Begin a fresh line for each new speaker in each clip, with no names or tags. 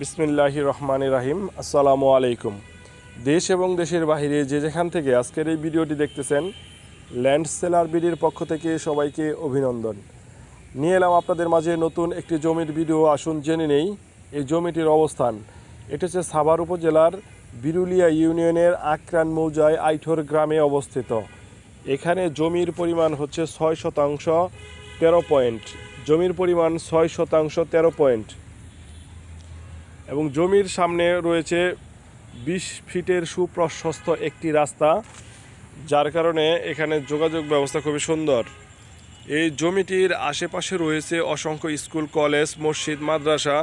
বিসমিল্লাহির রহমানির রহিম। আসসালামু আলাইকুম। দেশ এবং দেশের বাইরে যে যেখান থেকে আজকের এই ভিডিওটি দেখতেছেন, ল্যান্ড সেলার বিডির পক্ষ থেকে সবাইকে অভিনন্দন। নিয়ে এলাম আপনাদের মাঝে নতুন একটি জমির ভিডিও। আসুন জেনে নেই এই জমিটির অবস্থান। এটা হচ্ছে সাভার উপজেলার বিরুলিয়া ইউনিয়নের আকরান মৌজায় আইঠর গ্রামে অবস্থিত। এখানে জমির পরিমাণ হচ্ছে 6% 13 পয়েন্ট। জমির পরিমাণ 6% 13 পয়েন্ট এবং জমির সামনে রয়েছে 20 ফিটের সুপ্রশস্ত একটি রাস্তা, যার কারণে এখানে যোগাযোগ ব্যবস্থা খুবই সুন্দর। এই জমিটির আশেপাশে রয়েছে অসংখ্য স্কুল, কলেজ, মসজিদ, মাদ্রাসা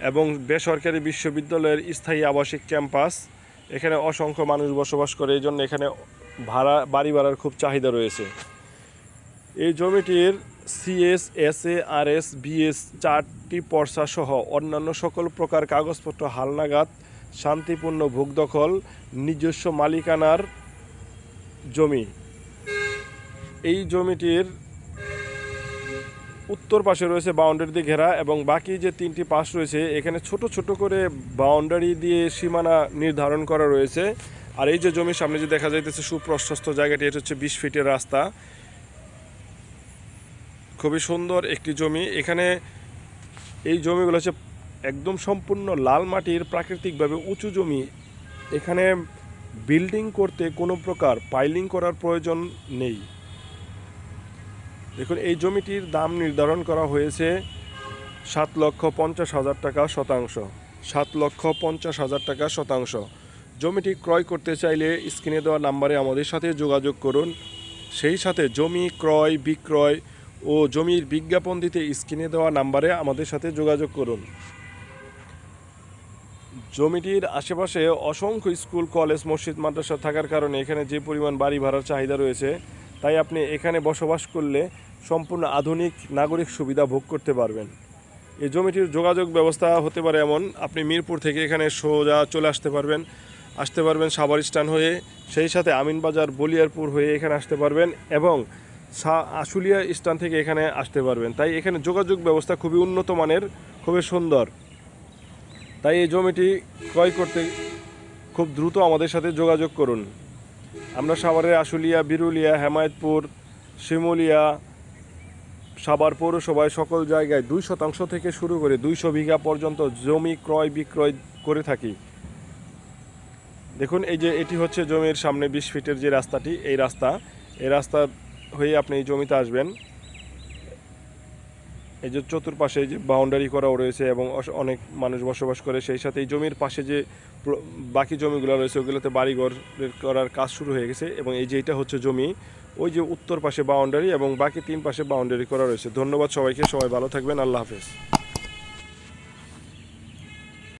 এবং বেসরকারি বিশ্ববিদ্যালয়ের স্থায়ী আবাসিক ক্যাম্পাস। এখানে অসংখ্য মানুষ বসবাস করে, এই জন্য এখানে বাড়ি ভাড়ার খুব চাহিদা রয়েছে। এই জমিটির সিএস, এসএ, আরএস, বিএস 4টি পর্চা সহ অন্যান্য সকল প্রকার কাগজপত্র হালনাগাদ, শান্তিপূর্ণ ভূদখল, নিজস্ব মালিকানার জমি। এই জমিটির উত্তর পাশে রয়েছে বাউন্ডারি দিয়ে ঘেরা এবং বাকি যে 3টি পাশ রয়েছে এখানে ছোট ছোট করে বাউন্ডারি দিয়ে সীমানা নির্ধারণ করা রয়েছে। আর এই যে জমির সামনে যে দেখা যাইতেছে সুপ্রশস্ত জায়গাটি, এটা হচ্ছে 20 ফিটের রাস্তা। খুবই সুন্দর একটি জমি। এখানে এই জমিগুলো হচ্ছে একদম সম্পূর্ণ লাল মাটির প্রাকৃতিকভাবে উঁচু জমি। এখানে বিল্ডিং করতে কোনো প্রকার পাইলিং করার প্রয়োজন নেই। দেখুন, এই জমিটির দাম নির্ধারণ করা হয়েছে 7,50,000 টাকা শতাংশ। 7,50,000 টাকা শতাংশ। জমিটি ক্রয় করতে চাইলে স্ক্রিনে দেওয়া নাম্বারে আমাদের সাথে যোগাযোগ করুন। সেই সাথে জমি ক্রয় বিক্রয় ও জমির বিজ্ঞাপন দিতে স্ক্রিনে দেওয়া নাম্বারে আমাদের সাথে যোগাযোগ করুন। জমিটির আশেপাশে অসংখ্য স্কুল, কলেজ, মসজিদ, মাদ্রাসা থাকার কারণে এখানে যে পরিমাণ বাড়ি ভাড়ার চাহিদা রয়েছে, তাই আপনি এখানে বসবাস করলে সম্পূর্ণ আধুনিক নাগরিক সুবিধা ভোগ করতে পারবেন। এই জমিটির যোগাযোগ ব্যবস্থা হতে পারে এমন, আপনি মিরপুর থেকে এখানে সোজা চলে আসতে পারবেন সাভার স্ট্যান্ড হয়ে, সেই সাথে আমিনবাজার, বলিয়ারপুর হয়ে এখানে আসতে পারবেন এবং আশুলিয়া স্ট্যান্ড থেকে এখানে আসতে পারবেন। তাই এখানে যোগাযোগ ব্যবস্থা খুবই উন্নত মানের, খুবই সুন্দর। তাই এই জমিটি ক্রয় করতে খুব দ্রুত আমাদের সাথে যোগাযোগ করুন। আমরা সাভারের আশুলিয়া, বিরুলিয়া, হেমায়েতপুর, শিমুলিয়া, সাভার পৌরসভায় সকল জায়গায় 2% থেকে শুরু করে 200 বিঘা পর্যন্ত জমি ক্রয় বিক্রয় করে থাকি। দেখুন, এই যে এটি হচ্ছে জমির সামনে 20 ফিটের যে রাস্তাটি, এই রাস্তা হয়ে আপনি এই জমিতে আসবেন। এই যে চতুর্পাশে যে বাউন্ডারি করাও রয়েছে এবং অনেক মানুষ বসবাস করে, সেই সাথে এই জমির পাশে যে বাকি জমিগুলো রয়েছে ওগুলোতে বাড়িঘর করার কাজ শুরু হয়ে গেছে। এবং এই যে এটা হচ্ছে জমি, ওই যে উত্তর পাশে বাউন্ডারি এবং বাকি 3 পাশে বাউন্ডারি করা রয়েছে। ধন্যবাদ সবাইকে, সবাই ভালো থাকবেন। আল্লাহ হাফেজ।